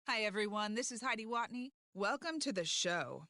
Hi, everyone. This is Heidi Watney. Welcome to the show.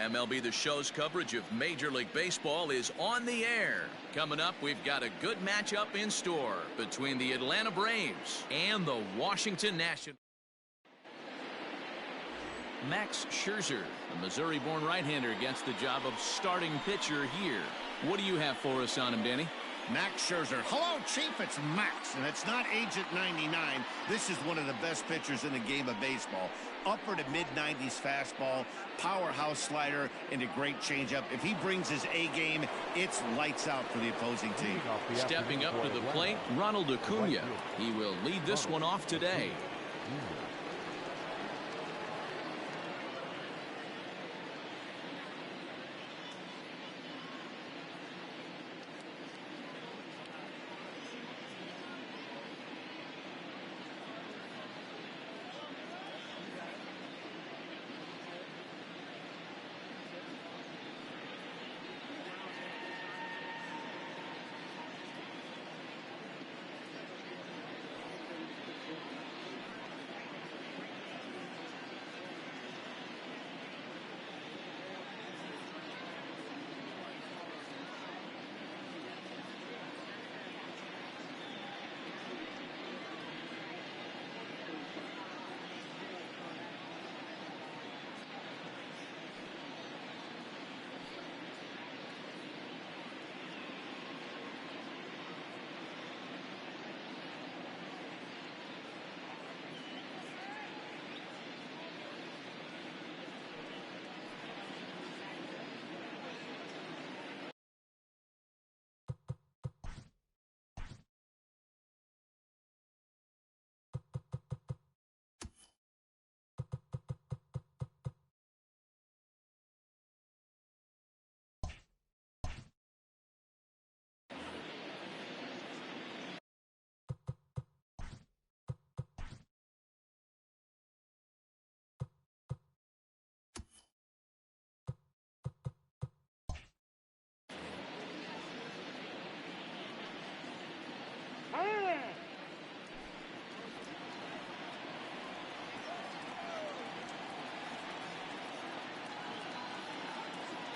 MLB The Show's coverage of Major League Baseball is on the air. Coming up, we've got a good matchup in store between the Atlanta Braves and the Washington Nationals. Max Scherzer, a Missouri-born right-hander, gets the job of starting pitcher here. What do you have for us on him, Danny? Max Scherzer. Hello, Chief. It's Max, and it's not Agent 99. This is one of the best pitchers in the game of baseball. Upper to mid-90s fastball, powerhouse slider, and a great changeup. If he brings his A game, it's lights out for the opposing team. Stepping up to the plate, Ronald Acuna. He will lead this one off today.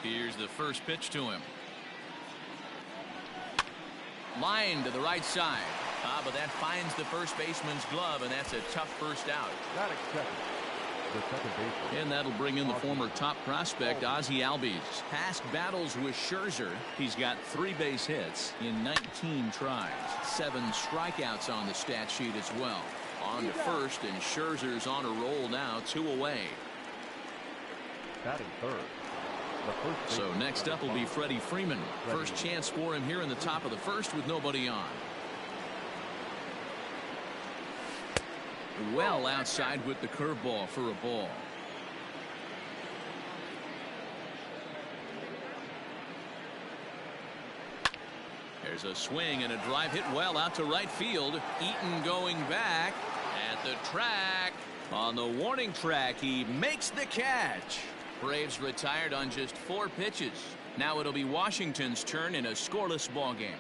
Here's the first pitch to him. Line to the right side. But that finds the first baseman's glove, and that's a tough first out. Not accepted. The second baseman. And that'll bring in the former top prospect, Ozzie Albies. Past battles with Scherzer, he's got 3 base hits in 19 tries. 7 strikeouts on the stat sheet as well. On to first, and Scherzer's on a roll now, 2 away. Batting third. So next up will be Freddie Freeman. First chance for him here in the top of the first with nobody on. Well outside with the curveball for a ball. There's a swing and a drive hit well out to right field. Eaton going back at the track. On the warning track, he makes the catch. Braves retired on just 4 pitches. Now it'll be Washington's turn in a scoreless ball game.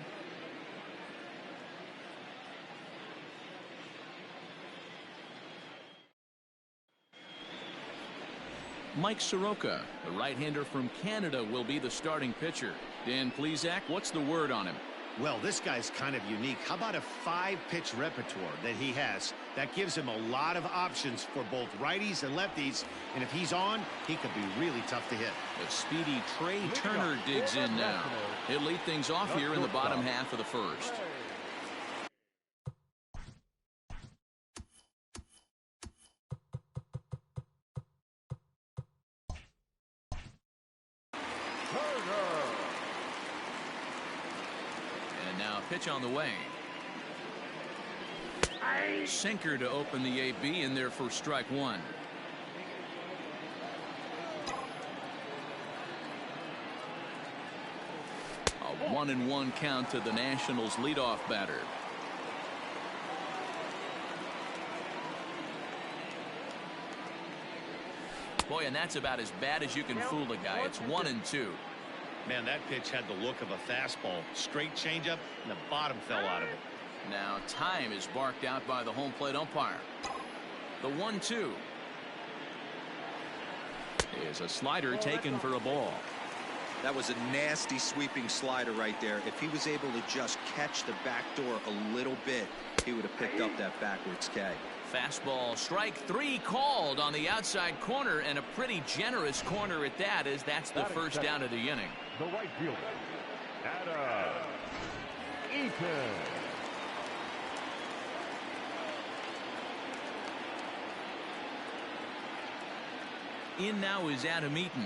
Mike Soroka, the right-hander from Canada, will be the starting pitcher. Dan Plesac, what's the word on him? Well, this guy's kind of unique. How about a 5-pitch repertoire that he has? That gives him a lot of options for both righties and lefties. And if he's on, he could be really tough to hit. The speedy Trey Turner digs in now. He'll lead things off here in the bottom half of the first. Pitch on the way. Sinker to open the AB in there for strike 1. A 1-1 count to the Nationals leadoff batter. Boy, and that's about as bad as you can fool a guy. It's 1-2. Man, that pitch had the look of a fastball. Straight changeup, and the bottom fell out of it. Now time is barked out by the home plate umpire. The 1-2. is a slider taken for a ball. That was a nasty sweeping slider right there. If he was able to just catch the back door a little bit, he would have picked up that backwards K. Fastball strike 3 called on the outside corner, and a pretty generous corner at that, as that's the first down of the inning. The right fielder, Adam Eaton. In now is Adam Eaton,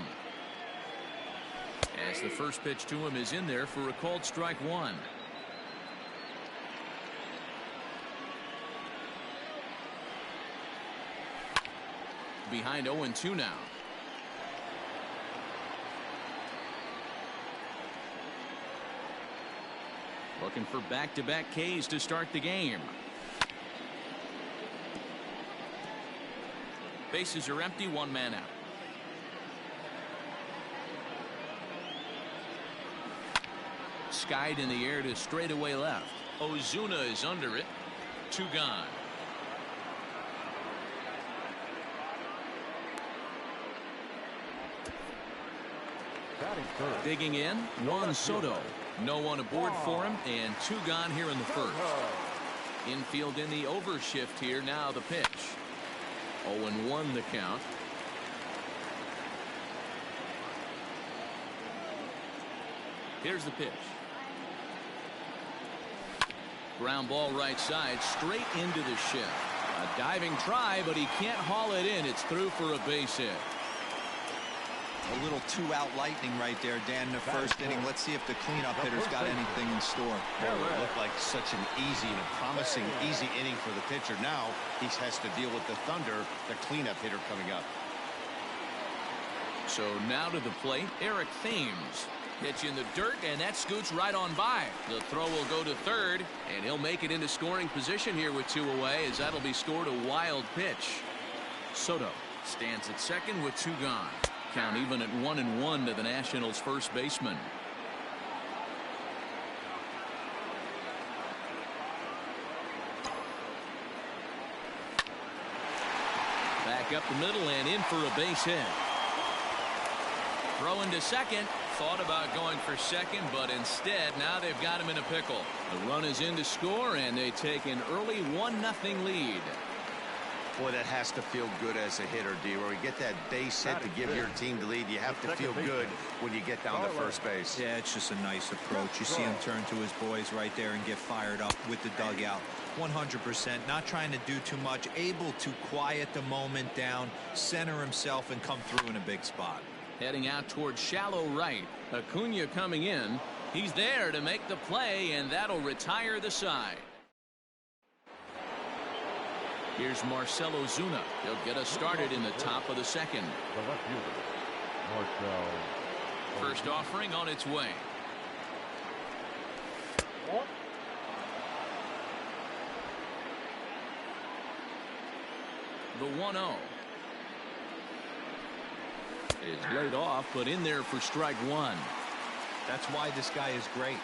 as the first pitch to him is in there for a called strike 1. Behind 0-2 now. Looking for back-to-back Ks to start the game. Bases are empty, 1 man out. Skied in the air to straightaway left. Ozuna is under it. 2 gone. Digging in, Juan Soto. No one aboard for him, and 2 gone here in the first. Infield in the overshift here. Now the pitch. 0-1 the count. Here's the pitch. Ground ball right side, straight into the shift. A diving try, but he can't haul it in. It's through for a base hit. A little 2-out lightning right there, Dan, in the first inning. Let's see if the cleanup hitter's got anything in store. Well, it looked like such an easy and a promising easy inning for the pitcher. Now he has to deal with the Thunder, the cleanup hitter coming up. So now to the plate, Eric Thames. Pitch in the dirt, and that scoots right on by. The throw will go to third, and he'll make it into scoring position here with 2 away, as that'll be scored a wild pitch. Soto stands at second with 2 gone. Count even at 1-1 to the Nationals' first baseman. Back up the middle and in for a base hit. Throwing to second. Thought about going for second, but instead now they've got him in a pickle. The run is in to score, and they take an early 1-0 lead. Boy, that has to feel good as a hitter, D. Where you get that base hit to give your team the lead, you have to feel good when you get down to first base. Yeah, it's just a nice approach. You see him turn to his boys right there and get fired up with the dugout. 100%, not trying to do too much, able to quiet the moment down, center himself, and come through in a big spot. Heading out towards shallow right. Acuna coming in. He's there to make the play, and that'll retire the side. Here's Marcell Ozuna. He'll get us started in the top of the second. The left fielder, Marcell. First offering on its way. The 1-0 is laid off, but in there for strike 1. That's why this guy is great.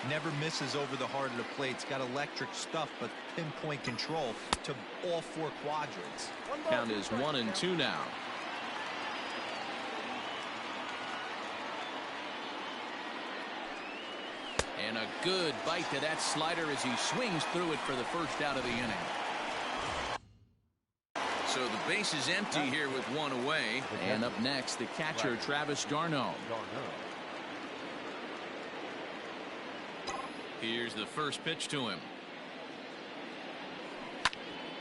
Never misses over the heart of the plate. It's got electric stuff, but pinpoint control to all 4 quadrants. Count is 1-2 now. And a good bite to that slider as he swings through it for the first out of the inning. So the base is empty here with 1 away. And up next, the catcher, Travis d'Arnaud. Here's the first pitch to him.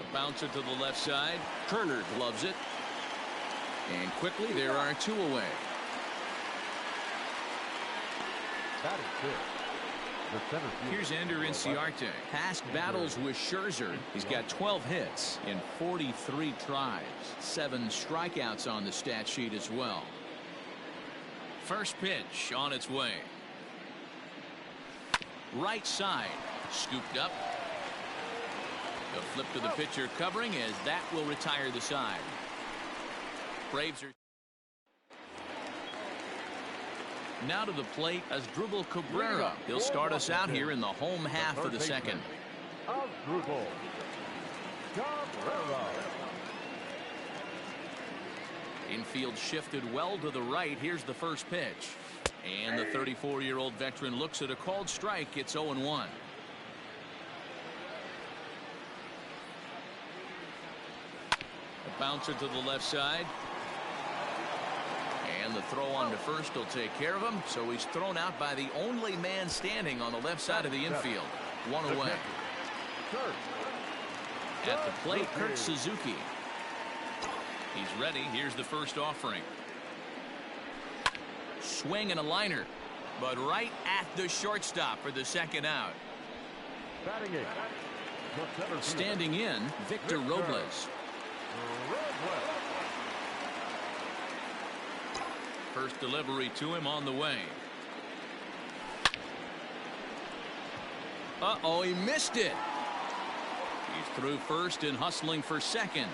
A bouncer to the left side. Turner gloves it. And quickly, there are 2 away. Here's Ender Inciarte. Past battles with Scherzer. He's got 12 hits in 43 tries. 7 strikeouts on the stat sheet as well. First pitch on its way. Right side. Scooped up. A flip to the pitcher covering, as that will retire the side. Braves are now to the plate as Asdrubal Cabrera. He'll start us out here in the home half of the second. Asdrubal Cabrera. Infield shifted well to the right. Here's the first pitch. And the 34-year-old veteran looks at a called strike. It's 0-1. A bouncer to the left side. And the throw on to first will take care of him. So he's thrown out by the only man standing on the left side of the infield. One away. At the plate, Kurt Suzuki. He's ready. Here's the first offering. Swing and a liner, but right at the shortstop for the second out. Standing in, Victor Robles. First delivery to him on the way. Uh-oh, he missed it. He's through first and hustling for second.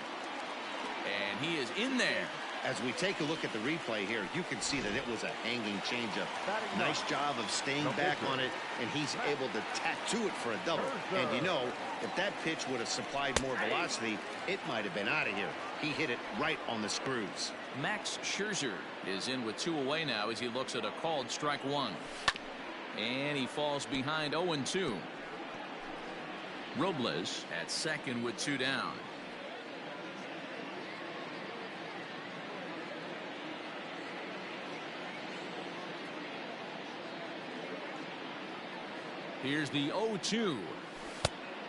And he is in there. As we take a look at the replay here, you can see that it was a hanging changeup. Nice job of staying back on it, and he's able to tattoo it for a double. And you know, if that pitch would have supplied more velocity, it might have been out of here. He hit it right on the screws. Max Scherzer is in with 2 away now as he looks at a called strike 1. And he falls behind 0-2. Robles at second with 2 down. Here's the 0-2.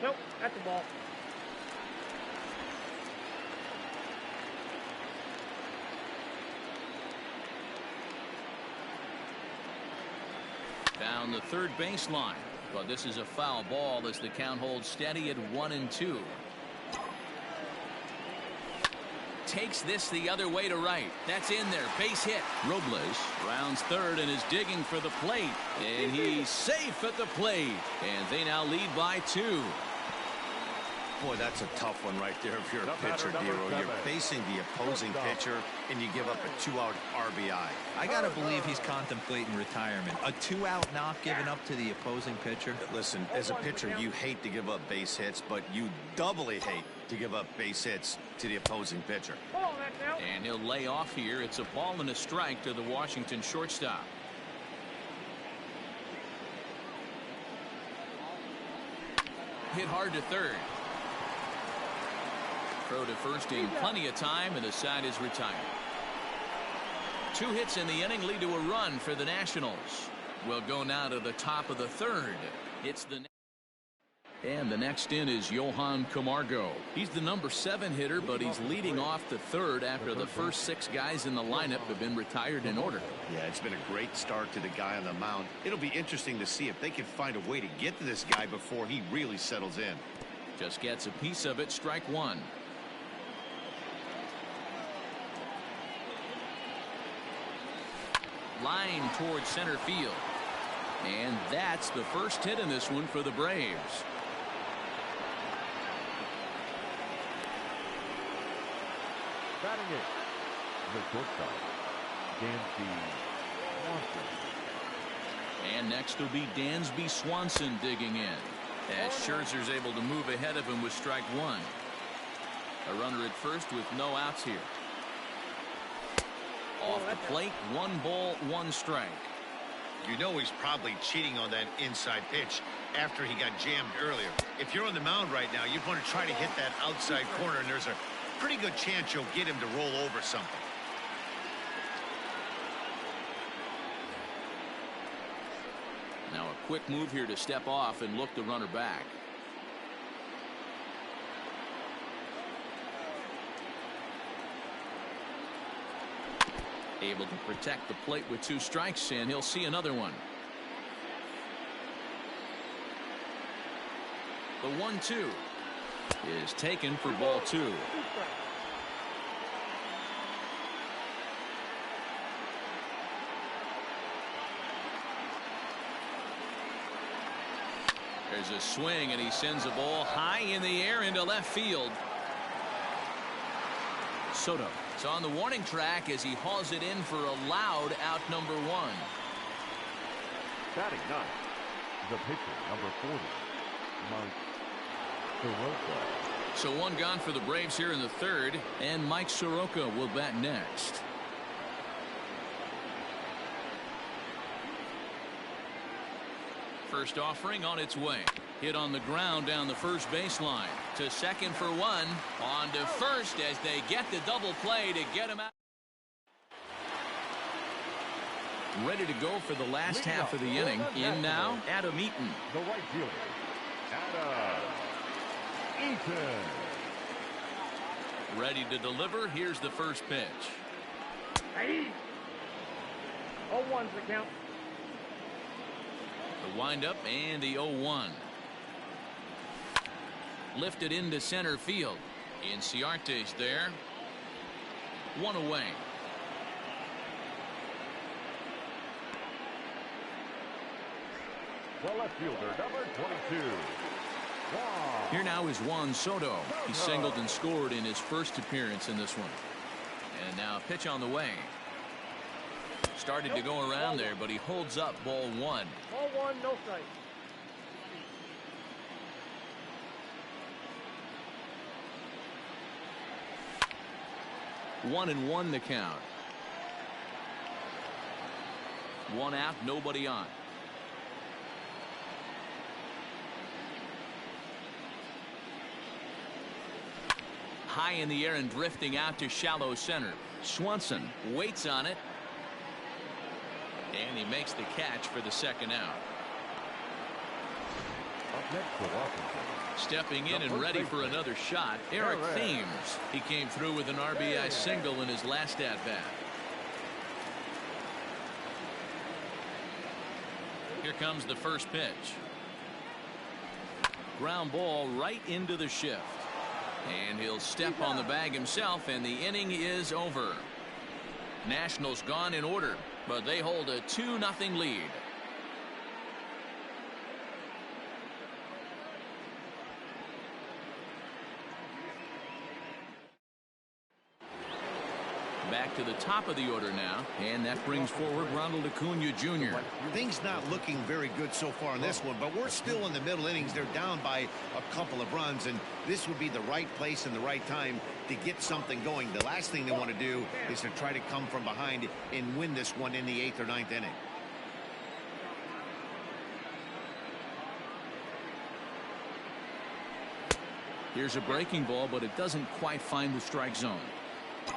Nope, that's the ball. Down the third baseline, but this is a foul ball as the count holds steady at 1-2. Takes this the other way to right. That's in there. Base hit. Robles rounds third and is digging for the plate. And he's safe at the plate. And they now lead by 2. Boy, that's a tough one right there if you're a pitcher, Dero. You're facing the opposing pitcher, and you give up a 2-out RBI. I got to believe he's contemplating retirement. A 2-out knock given up to the opposing pitcher. Listen, as a pitcher, you hate to give up base hits, but you doubly hate to give up base hits to the opposing pitcher. And he'll lay off here. It's a ball and a strike to the Washington shortstop. Hit hard to third. Throw to first in plenty of time, and the side is retired. 2 hits in the inning lead to a run for the Nationals. We'll go now to the top of the third. It's the and the next in is Johan Camargo. He's the number 7 hitter, but he's leading off the third after the first 6 guys in the lineup have been retired in order. Yeah, it's been a great start to the guy on the mound. It'll be interesting to see if they can find a way to get to this guy before he really settles in. Just gets a piece of it. Strike 1. Line towards center field. And that's the first hit in this one for the Braves. Batting it, the shortstop, Dansby Swanson. And next will be Dansby Swanson digging in, as Scherzer's able to move ahead of him with strike 1. A runner at first with no outs here. Off the plate, 1 ball, 1 strike. You know he's probably cheating on that inside pitch after he got jammed earlier. If you're on the mound right now, you'd want to try to hit that outside corner, and there's a pretty good chance you'll get him to roll over something. Now a quick move here to step off and look the runner back. Able to protect the plate with 2 strikes, and he'll see another one. The 1-2 is taken for ball 2. There's a swing, and he sends a ball high in the air into left field. Soto is on the warning track as he hauls it in for a loud out number 1. Batting 9, the pitcher, number 40, Mike Soroka. So one gone for the Braves here in the third, and Mike Soroka will bat next. First offering on its way. Hit on the ground down the first baseline. To second for one. On to first as they get the double play to get him out. Ready to go for the last half of the inning. In now, Adam Eaton. The right fielder, Adam Eaton. Ready to deliver. Here's the first pitch. Hey. 0-1's the count. The windup and the 0-1. Lifted into center field. Inciarte's there. One away. The left fielder, number 22. Juan. Here now is Juan Soto. He singled and scored in his first appearance in this one. And now a pitch on the way. Started to go around there, but he holds up ball one. Ball one, no strike. One and one the count. One out, nobody on. High in the air and drifting out to shallow center. Swanson waits on it. And he makes the catch for the second out. Up next for Washington. Stepping in and ready for another shot, Eric Thames. He came through with an RBI single in his last at-bat. Here comes the first pitch. Ground ball right into the shift. And he'll step on the bag himself, and the inning is over. Nationals gone in order, but they hold a 2-0 lead. Back to the top of the order now, and that brings forward Ronald Acuna Jr. Things not looking very good so far in this one, but we're still in the middle innings. They're down by a couple of runs, and this would be the right place and the right time to get something going. The last thing they want to do is to try to come from behind and win this one in the 8th or 9th inning. Here's a breaking ball, but it doesn't quite find the strike zone.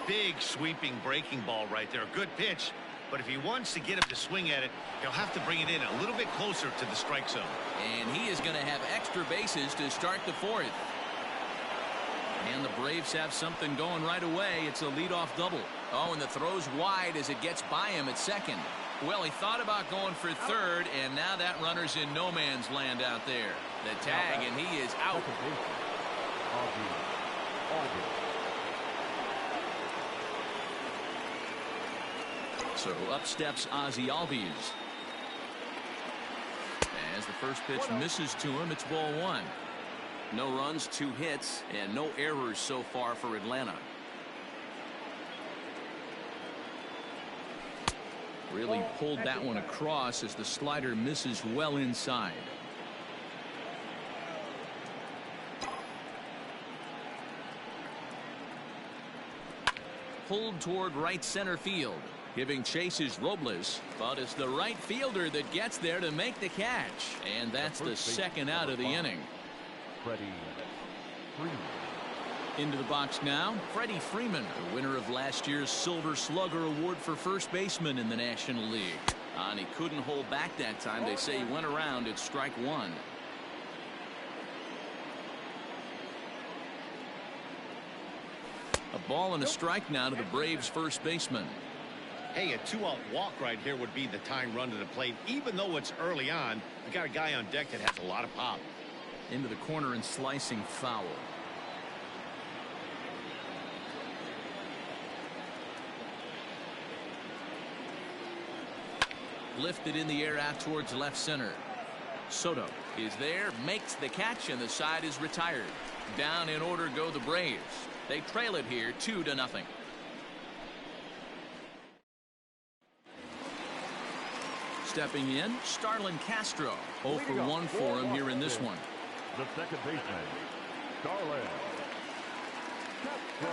Big sweeping breaking ball right there. Good pitch, but if he wants to get him to swing at it, he'll have to bring it in a little bit closer to the strike zone. And he is going to have extra bases to start the fourth. And the Braves have something going right away. It's a leadoff double. Oh, and the throw's wide as it gets by him at second. Well, he thought about going for third, and now that runner's in no man's land out there. The tag, and he is out. So up steps Ozzie Albies. As the first pitch misses to him, it's ball one. No runs, 2 hits, and no errors so far for Atlanta. Really pulled that one across as the slider misses well inside. Pulled toward right center field. Giving chases Robles, but it's the right fielder that gets there to make the catch. And that's the second out of the inning. Freddie Freeman. Into the box now, Freddie Freeman, the winner of last year's Silver Slugger Award for first baseman in the National League. And he couldn't hold back that time. They say he went around at strike one. A ball and a strike now to the Braves first baseman. Hey, a 2-out walk right here would be the tying run to the plate. Even though it's early on, we got a guy on deck that has a lot of pop. Into the corner and slicing foul. Lifted in the air out towards left center. Soto is there, makes the catch, and the side is retired. Down in order go the Braves. They trail it here 2-0. Stepping in, Starlin Castro. 0 for 1 for him here in this one. The second baseman, Starlin throw.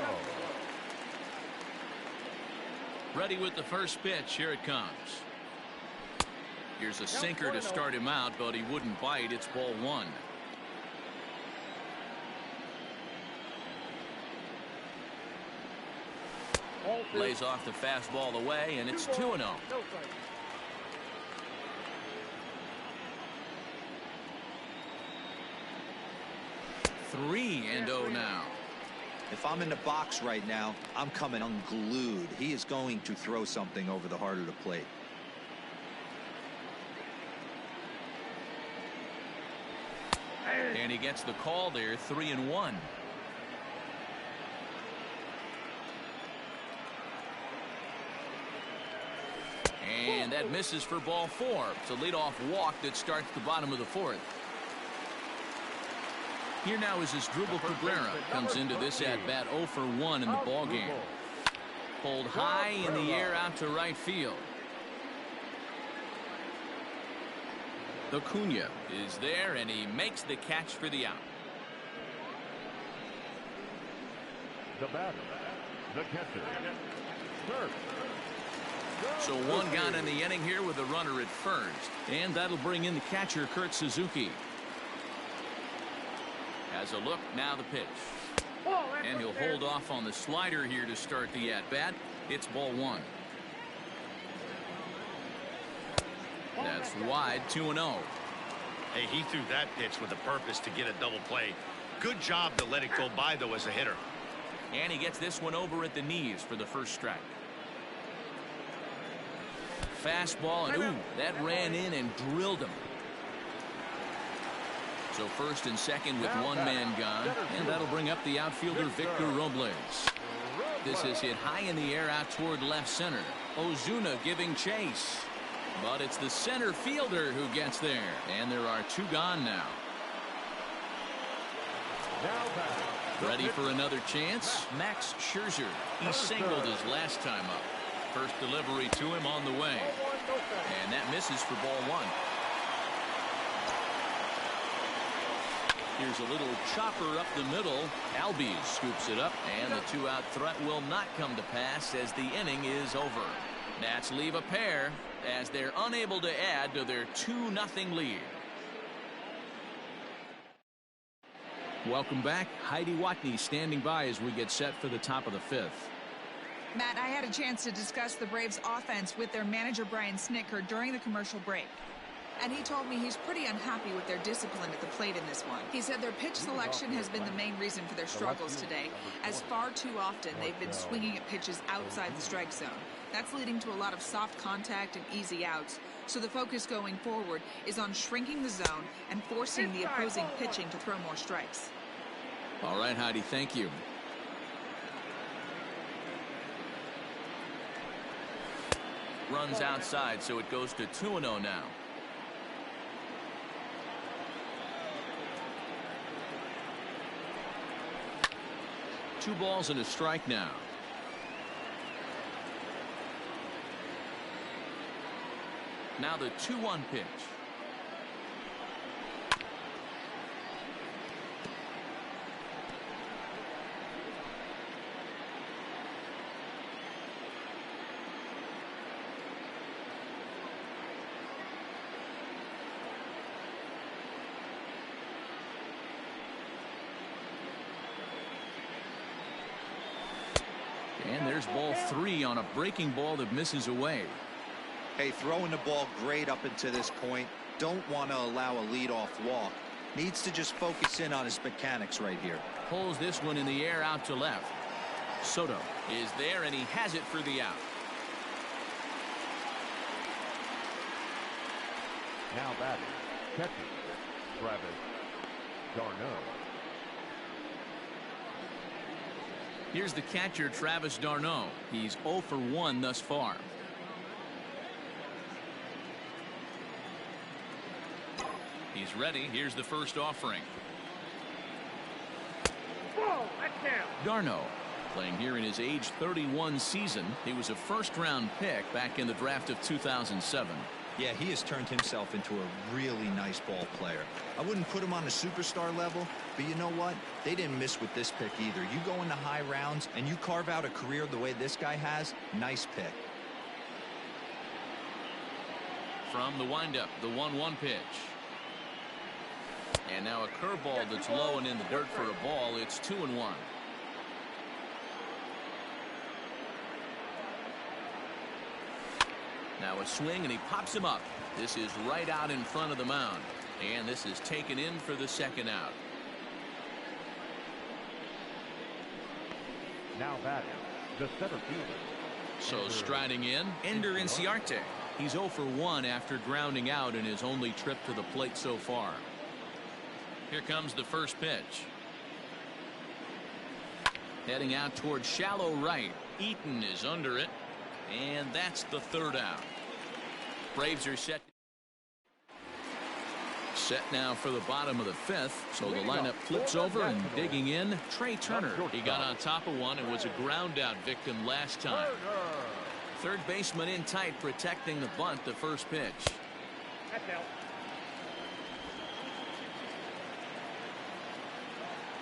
Ready with the first pitch. Here it comes. Here's a sinker to start him out, but he wouldn't bite. It's ball one. Lays off the fastball away, and it's 2-0. No strike. Three and 0 now. If I'm in the box right now, I'm coming unglued. He is going to throw something over the heart of the plate. And he gets the call there, 3-1. And that misses for ball four. It's a leadoff walk that starts the bottom of the fourth. Here now is Asdrubal Cabrera. Comes into this at bat 0 for 1 in the ball game. Pulled high in the air out to right field. Acuna is there, and he makes the catch for the out. The batter, the catcher, Kurt. So one gone in the inning here with a runner at first. And that'll bring in the catcher, Kurt Suzuki. Has a look, now the pitch. And he'll hold off on the slider here to start the at-bat. It's ball one. That's wide, 2-0. Hey, he threw that pitch with a purpose to get a double play. Good job to let it go by, though, as a hitter. And he gets this one over at the knees for the first strike. Fastball, and ooh, that ran in and drilled him. So first and second with one man gone, and that'll bring up the outfielder Victor Robles. This is hit high in the air out toward left center. Ozuna giving chase, but it's the center fielder who gets there, and there are two gone now. Ready for another chance? Max Scherzer. He singled his last time up. First delivery to him on the way, and that misses for ball one. Here's a little chopper up the middle. Albies scoops it up, and the two-out threat will not come to pass as the inning is over. Nats leave a pair as they're unable to add to their 2-0 lead. Welcome back. Heidi Watney standing by as we get set for the top of the fifth. Matt, I had a chance to discuss the Braves offense with their manager Brian Snitker during the commercial break. And he told me he's pretty unhappy with their discipline at the plate in this one. He said their pitch selection has been the main reason for their struggles today, as far too often they've been swinging at pitches outside the strike zone. That's leading to a lot of soft contact and easy outs. So the focus going forward is on shrinking the zone and forcing the opposing pitching to throw more strikes. All right, Heidi, thank you. Runs outside, so it goes to 2-0 now. Two balls and a strike now. Now the 2-1 pitch. And there's ball three on a breaking ball that misses away. Hey, throwing the ball great up until this point. Don't want to allow a leadoff walk. Needs to just focus in on his mechanics right here. Pulls this one in the air out to left. Soto is there, and he has it for the out. Now batting, catcher, Travis d'Arnaud. Here's the catcher, Travis d'Arnaud. He's 0 for 1 thus far. He's ready. Here's the first offering. Whoa, that's down. d'Arnaud playing here in his age 31 season. He was a first-round pick back in the draft of 2007. Yeah, he has turned himself into a really nice ball player. I wouldn't put him on the superstar level, but you know what? They didn't miss with this pick either. You go into high rounds and you carve out a career the way this guy has, nice pick. From the windup, the 1-1 pitch. And now a curveball that's low and in the dirt for a ball. It's 2-1. Now a swing, and he pops him up. This is right out in front of the mound. And this is taken in for the second out. Now batting, the center fielder. So striding in, Ender Inciarte. He's 0 for 1 after grounding out in his only trip to the plate so far. Here comes the first pitch. Heading out towards shallow right. Eaton is under it. And that's the third out. Braves are set now for the bottom of the fifth. So the lineup flips over, and digging in, Trey Turner. He got on top of one and was a ground out victim last time. Third baseman in tight, protecting the bunt. The first pitch. That's out.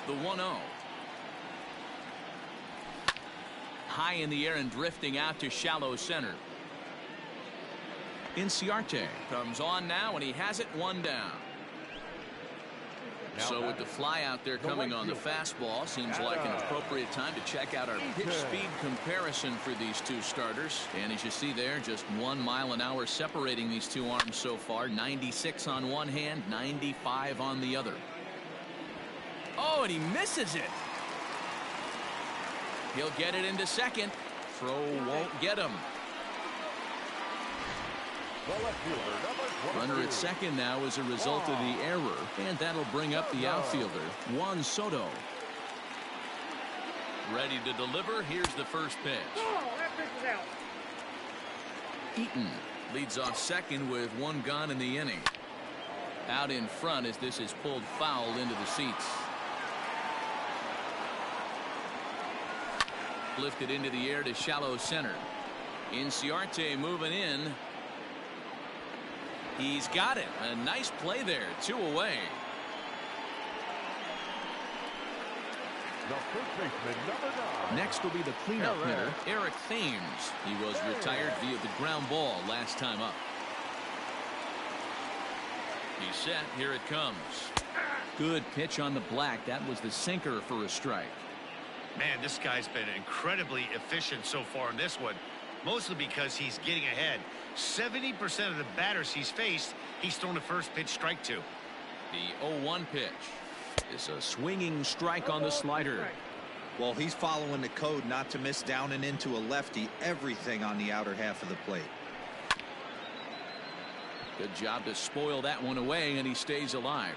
The 1-0. High in the air and drifting out to shallow center. Inciarte comes on now, and he has it one down. So with the fly out there coming on the fastball, seems like an appropriate time to check out our pitch speed comparison for these two starters. And as you see there, just 1 mile an hour separating these two arms so far. 96 on one hand, 95 on the other. Oh, and he misses it. He'll get it into second. Throw won't get him. Runner at second now as a result of the error, and that'll bring up the outfielder, Juan Soto. Ready to deliver. Here's the first pitch. Oh, that pitch is out. Eaton leads off second with 1 gone in the inning. Out in front as this is pulled foul into the seats. Lifted into the air to shallow center. Inciarte moving in. He's got it. A nice play there. 2 away. The first baseman, number 9. Next will be the cleanup hitter, Eric Thames. He was retired via the ground ball last time up. He's set. Here it comes. Good pitch on the black. That was the sinker for a strike. Man, this guy's been incredibly efficient so far in this one, mostly because he's getting ahead. 70% of the batters he's faced, he's thrown a first pitch strike to. The 0-1 pitch. It's a swinging strike on the slider. Well, he's following the code not to miss down and into a lefty. Everything on the outer half of the plate. Good job to spoil that one away, and he stays alive.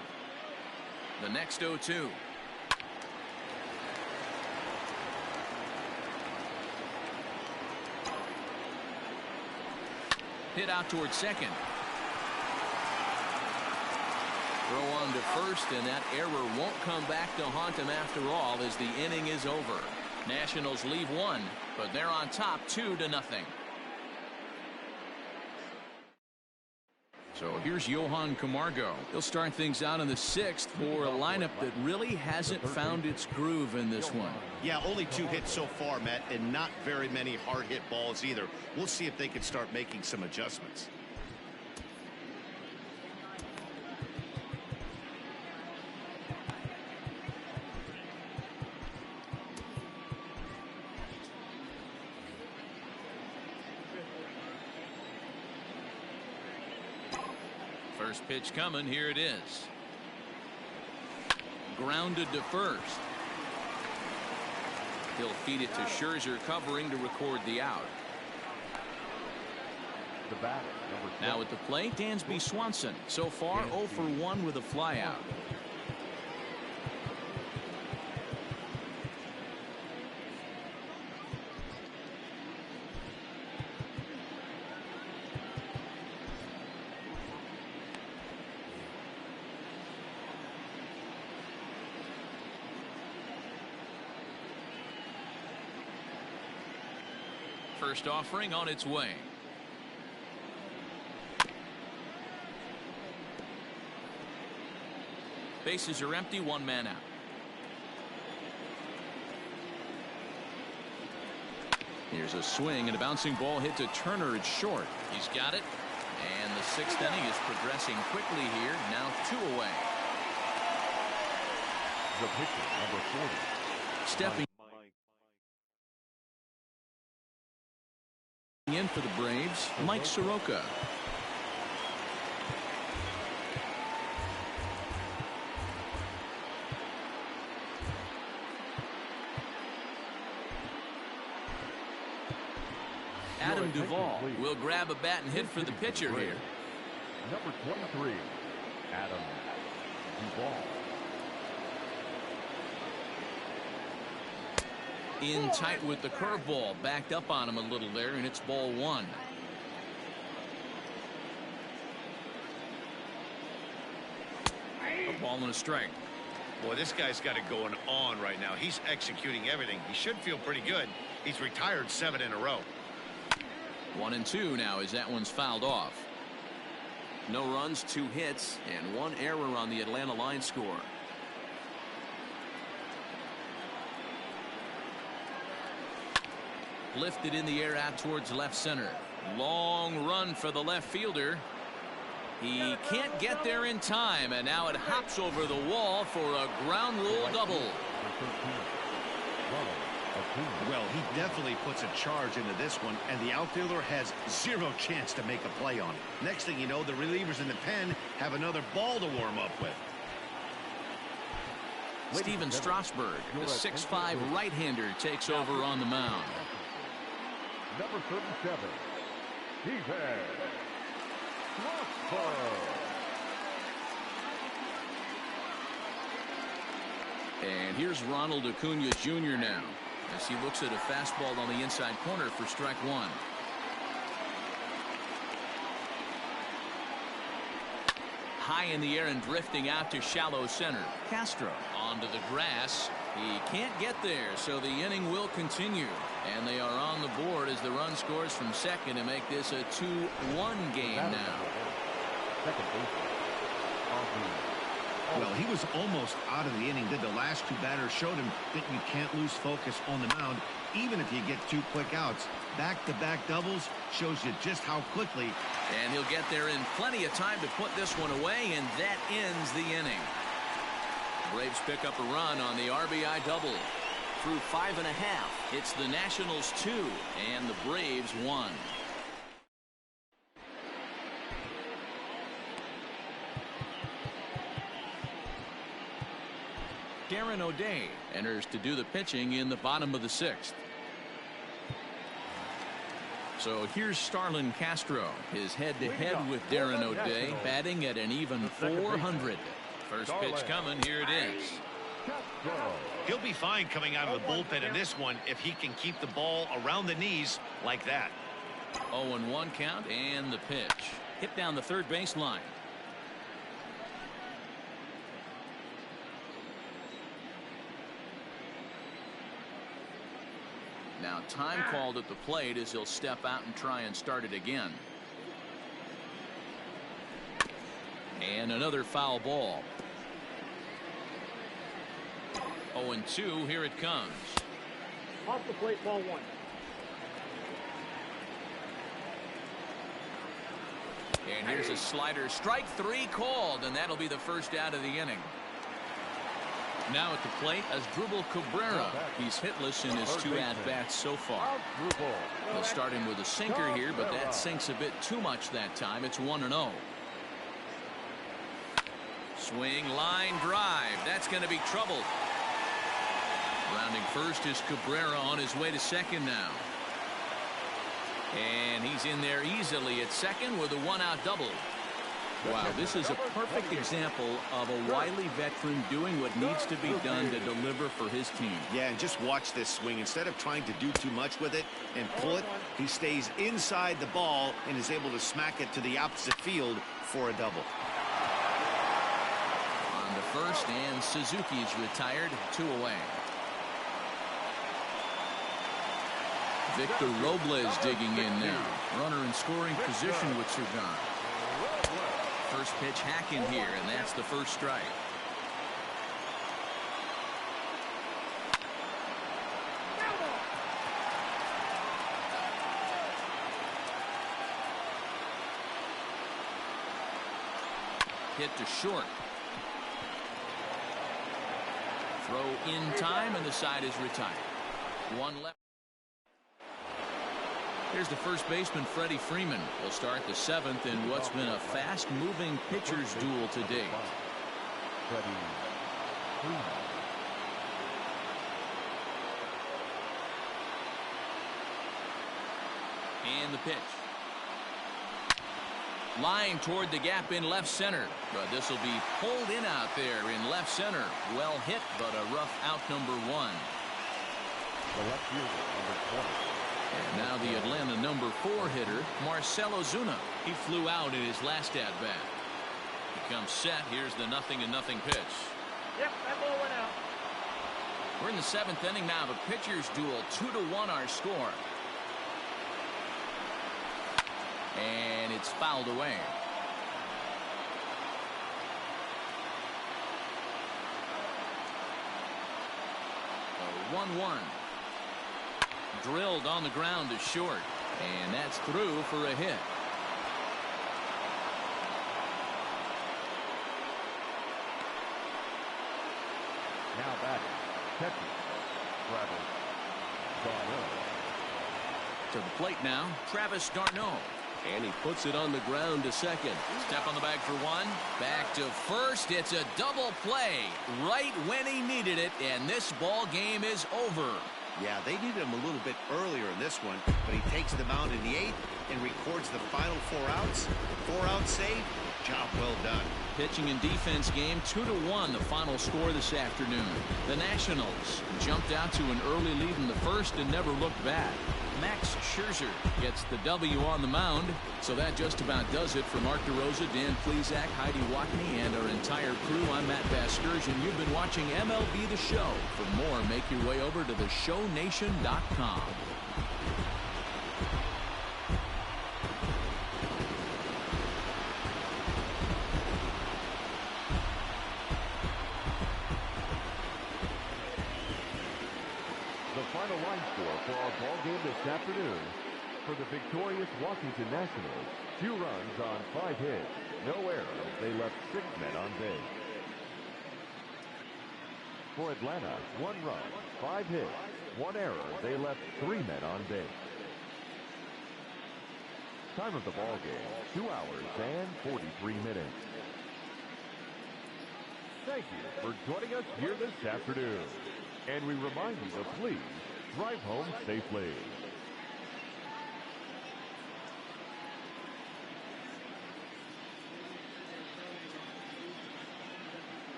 The next 0-2. Hit out towards second. Throw on to first, and that error won't come back to haunt him after all as the inning is over. Nationals leave 1, but they're on top 2-0. So here's Johan Camargo. He'll start things out in the 6th for a lineup that really hasn't found its groove in this one. Yeah, only 2 hits so far, Matt, and not very many hard hit balls either. We'll see if they can start making some adjustments. First pitch coming. Here it is. Grounded to first. He'll feed it to Scherzer, covering to record the out. The batter, now at the plate, Dansby Swanson. So far 0 for 1 with a flyout. First offering on its way. Bases are empty, one man out. Here's a swing and a bouncing ball hit to Turner. It's short. He's got it. And the sixth inning is progressing quickly here. Now 2 away. The pitcher, number 40. Stepping in for the Braves, Mike Soroka. Adam Duvall will grab a bat and hit for the pitcher here. Number 23, Adam Duvall. In tight with the curveball, backed up on him a little there, and it's ball 1. A ball and a strike. Boy, this guy's got it going on right now. He's executing everything. He should feel pretty good. He's retired 7 in a row. 1-2 now as that one's fouled off. No runs, 2 hits, and 1 error on the Atlanta line score. Lifted in the air out towards left center. Long run for the left fielder. He can't get there in time, and now it hops over the wall for a ground rule double. Well, he definitely puts a charge into this one, and the outfielder has 0 chance to make a play on it. Next thing you know, the relievers in the pen have another ball to warm up with. Steven Strasburg, the 6'5" right-hander, takes over on the mound. Number 37, Steven Strasburg. And here's Ronald Acuna Jr. now, as he looks at a fastball on the inside corner for strike 1. High in the air and drifting out to shallow center. Castro onto the grass. He can't get there, so the inning will continue. And they are on the board as the run scores from second to make this a 2-1 game now. Second baseman. Well, he was almost out of the inning. The last 2 batters showed him that you can't lose focus on the mound, even if you get 2 quick outs. Back-to-back doubles shows you just how quickly. And he'll get there in plenty of time to put this one away, and that ends the inning. Braves pick up a run on the RBI double. Through 5 1/2, it's the Nationals 2 and the Braves 1. Darren O'Day enters to do the pitching in the bottom of the 6th. So here's Starlin Castro, his head-to-head with Darren O'Day, batting at an even 400. First pitch coming, here it is. He'll be fine coming out of the bullpen in this one if he can keep the ball around the knees like that. 0-1 count, and the pitch. Hit down the third baseline. Now time called at the plate as he'll step out and try and start it again. And another foul ball. 0-2, here it comes. Off the plate, ball 1. And here's a slider. Strike 3 called, and that'll be the first out of the inning. Now at the plate, Asdrubal Cabrera. He's hitless in his 2 at-bats so far. He'll start him with a sinker here, but that sinks a bit too much that time. It's 1-0. Swing, line, drive. That's going to be trouble. Rounding first is Cabrera on his way to second now. And he's in there easily at second with a 1-out double. Wow, this is a perfect example of a wily veteran doing what needs to be done to deliver for his team. Yeah, and just watch this swing. Instead of trying to do too much with it and pull it, he stays inside the ball and is able to smack it to the opposite field for a double. On to first, and Suzuki's retired, 2 away. Victor Robles digging in now. Runner in scoring position with Cerdan. First pitch hack in here, and that's the first strike. Hit to short. Throw in time, and the side is retired. One left. Here's the first baseman, Freddie Freeman. Will start the 7th in what's been a fast-moving pitcher's duel to date. Freddie Freeman. And the pitch. Line toward the gap in left center. But this will be pulled in out there in left center. Well hit, but a rough out, number 1. The left fielder, number 20. And now the Atlanta number 4 hitter, Marcell Ozuna. He flew out in his last at-bat. He comes set. Here's the 0-0 pitch. Yep, that ball went out. We're in the 7th inning now. The pitcher's duel, 2-1 our score. And it's fouled away. A 1-1. Drilled on the ground to short. And that's through for a hit. Now batting, catcher, Travis d'Arnaud. To the plate now, Travis d'Arnaud. And he puts it on the ground to second. Step on the bag for 1. Back to first. It's a double play right when he needed it. And this ball game is over. Yeah, they needed him a little bit earlier in this one, but he takes the mound in the 8th and records the final 4 outs. 4-out save. Job well done. Pitching and defense game, 2-1 the final score this afternoon. The Nationals jumped out to an early lead in the first and never looked back. Max Scherzer gets the W on the mound. So that just about does it for Mark DeRosa, Dan Plesac, Heidi Watney, and our entire crew. I'm Matt Vasgersian. You've been watching MLB The Show. For more, make your way over to theshownation.com. Final line score for our ball game this afternoon. For the victorious Washington Nationals, 2 runs on 5 hits, no errors. They left 6 men on base. For Atlanta, 1 run, 5 hits, 1 error. They left 3 men on base. Time of the ball game, 2 hours and 43 minutes. Thank you for joining us here this afternoon. And we remind you to please drive home safely.